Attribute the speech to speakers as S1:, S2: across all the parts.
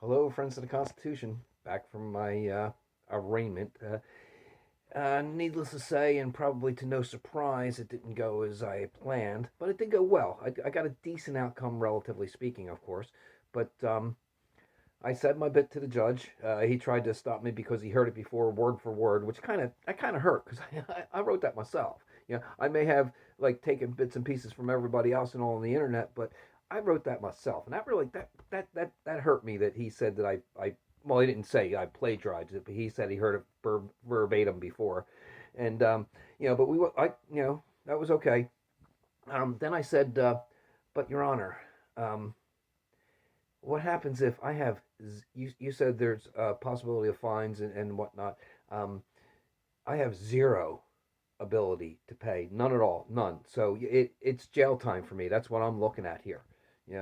S1: Hello, friends of the Constitution. Back from my arraignment. Needless to say, and probably to no surprise, it didn't go as I planned, but it did go well. I got a decent outcome, relatively speaking, of course. But I said my bit to the judge. He tried to stop me because he heard it before, word for word, which kind of hurt because I wrote that myself. I may have like taken bits and pieces from everybody else and all on the internet, but I wrote that myself, and that really that hurt me that he said that I well, he didn't say I plagiarized it, but he said he heard it verbatim before, and but that was okay. Then I said, but Your Honor, um, what happens if I have you said there's a possibility of fines and whatnot. I have zero ability to pay, none at all, none. So it's jail time for me. That's what I'm looking at here.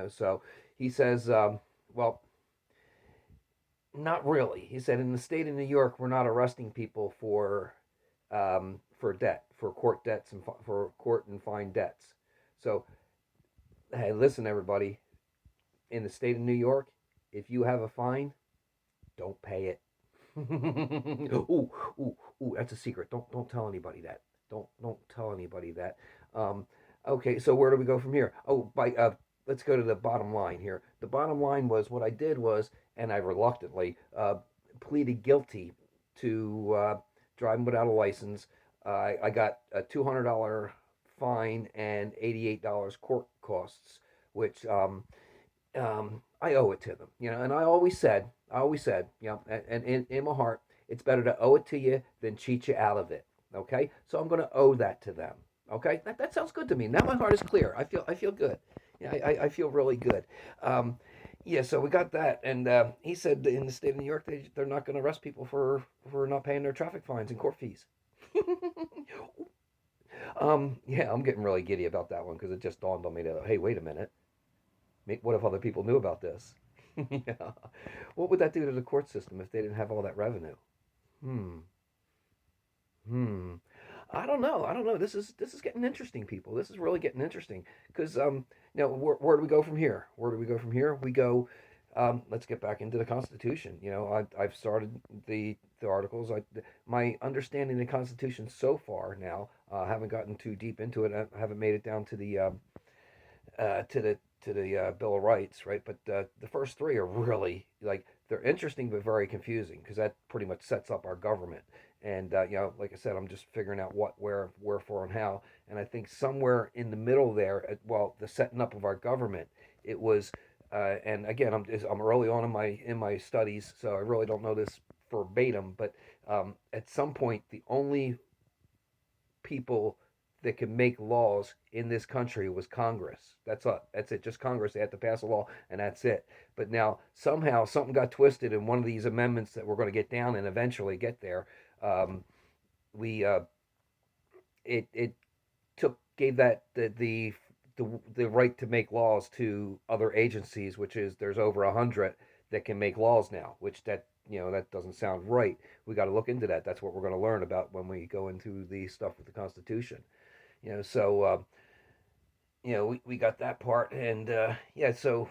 S1: So he says, well, not really. He said in the state of New York, we're not arresting people for debt, for court debts and for court and fine debts. So hey, listen, everybody, in the state of New York, if you have a fine, don't pay it. ooh, ooh, ooh, that's a secret. Don't tell anybody that. Don't tell anybody that. Um, okay, so where do we go from here? Oh, by let's go to the bottom line here. The bottom line was what I did was, and I reluctantly pleaded guilty to driving without a license. I got a $200 fine and $88 court costs, which I owe it to them, and I always said, and in my heart, it's better to owe it to you than cheat you out of it. Okay, so I'm going to owe that to them. Okay, that sounds good to me. Now my heart is clear. I feel good. Yeah, I feel really good. Um, yeah, so we got that, and he said in the state of New York they're not going to arrest people for not paying their traffic fines and court fees. Yeah, I'm getting really giddy about that one because it just dawned on me that hey, wait a minute. What if other people knew about this? Yeah. What would that do to the court system if they didn't have all that revenue? Hmm. Hmm. I don't know. I don't know. This is getting interesting, people. This is really getting interesting because where do we go from here? Where do we go from here? We go. Let's get back into the Constitution. I've started the articles. My understanding of the Constitution so far now. Haven't gotten too deep into it. I haven't made it down to the Bill of Rights, right? But the first three are really like they're interesting but very confusing because that pretty much sets up our government. And like I said, I'm just figuring out what, where, wherefore, and how. And I think somewhere in the middle there, well, the setting up of our government, it was. And again, I'm early on in my studies, so I really don't know this verbatim. But at some point, the only people that can make laws in this country was Congress. That's it. That's it. Just Congress. They had to pass a law, and that's it. But now somehow something got twisted in one of these amendments that we're going to get down and eventually get there. Um, we it took gave that the right to make laws to other agencies, which is there's over 100 that can make laws now, which that doesn't sound right. We got to look into that. That's what we're going to learn about when we go into the stuff with the Constitution. So we got that part, and yeah, so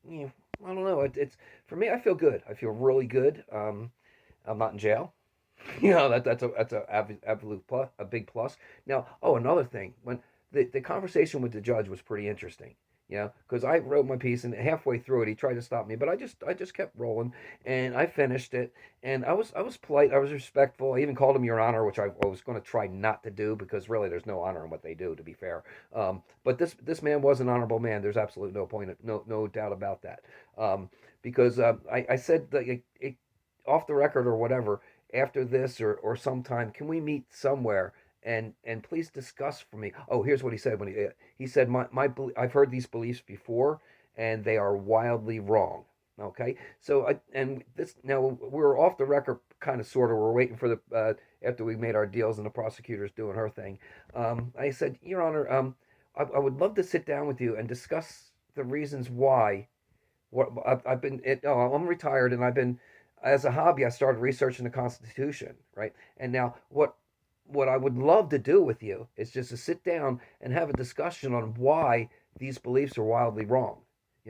S1: you know, I don't know. It's for me. I feel good. I feel really good. I'm not in jail. That's a absolute plus, a big plus. Now, oh, another thing, when the conversation with the judge was pretty interesting. Because I wrote my piece and halfway through it, he tried to stop me, but I just kept rolling, and I finished it, and I was polite, I was respectful. I even called him Your Honor, which I was going to try not to do because really there's no honor in what they do, to be fair. But this man was an honorable man. There's absolutely no doubt about that. Because I said that off the record or whatever after this or sometime, can we meet somewhere and please discuss for me? Oh, here's what he said when he said I've heard these beliefs before and they are wildly wrong. Okay, so and this now we're off the record, kind of sort of. We're waiting for the after we made our deals and the prosecutor's doing her thing. I said, Your Honor, I would love to sit down with you and discuss the reasons why. I've been I'm retired and I've been as a hobby, I started researching the Constitution, right? And now, what I would love to do with you is just to sit down and have a discussion on why these beliefs are wildly wrong.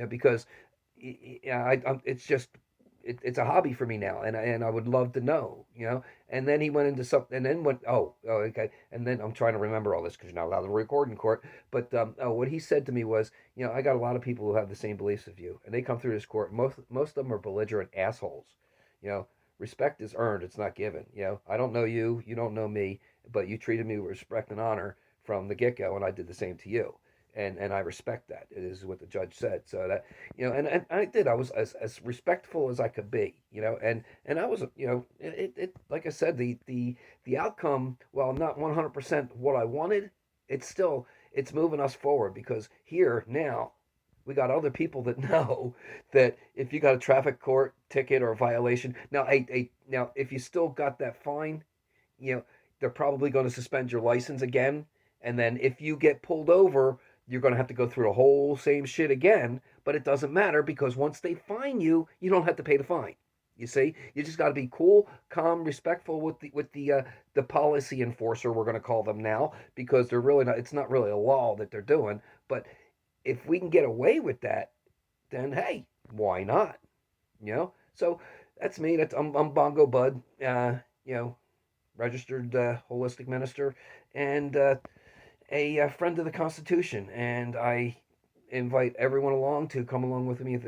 S1: Because yeah, it's just it's a hobby for me now, and I would love to know, you know. And then he went into something, and then went, okay, and then I'm trying to remember all this because you're not allowed to record in court. But what he said to me was, you know, I got a lot of people who have the same beliefs as you, and they come through this court. Most of them are belligerent assholes. You know, respect is earned; it's not given. You know, I don't know you, you don't know me, but you treated me with respect and honor from the get go, and I did the same to you. And I respect that. It is what the judge said. So that, you know, and I did. I was as respectful as I could be, you know, and I was, you know, it like I said, the outcome, while not 100% what I wanted, it's still, it's moving us forward because here now we got other people that know that if you got a traffic court ticket or a violation, now if you still got that fine, you know, they're probably going to suspend your license again. And then if you get pulled over, you're going to have to go through the whole same shit again. But it doesn't matter because once they fine you, you don't have to pay the fine. You see, you just got to be cool, calm, respectful with the policy enforcer. We're going to call them now because they're really not. It's not really a law that they're doing. But if we can get away with that, then hey, why not? You know. So that's me. I'm Bongo Bud. You know, registered holistic minister, and a friend of the Constitution. And I invite everyone along to come along with me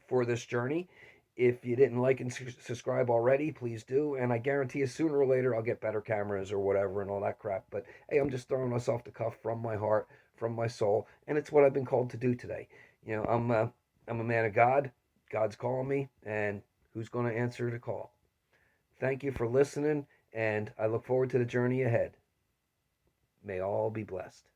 S1: for this journey. If you didn't like and subscribe already, please do. And I guarantee you, sooner or later, I'll get better cameras or whatever and all that crap. But hey, I'm just throwing us off the cuff from my heart, from my soul, and it's what I've been called to do today. You know, I'm a man of God. God's calling me, and who's going to answer the call? Thank you for listening, and I look forward to the journey ahead. May all be blessed.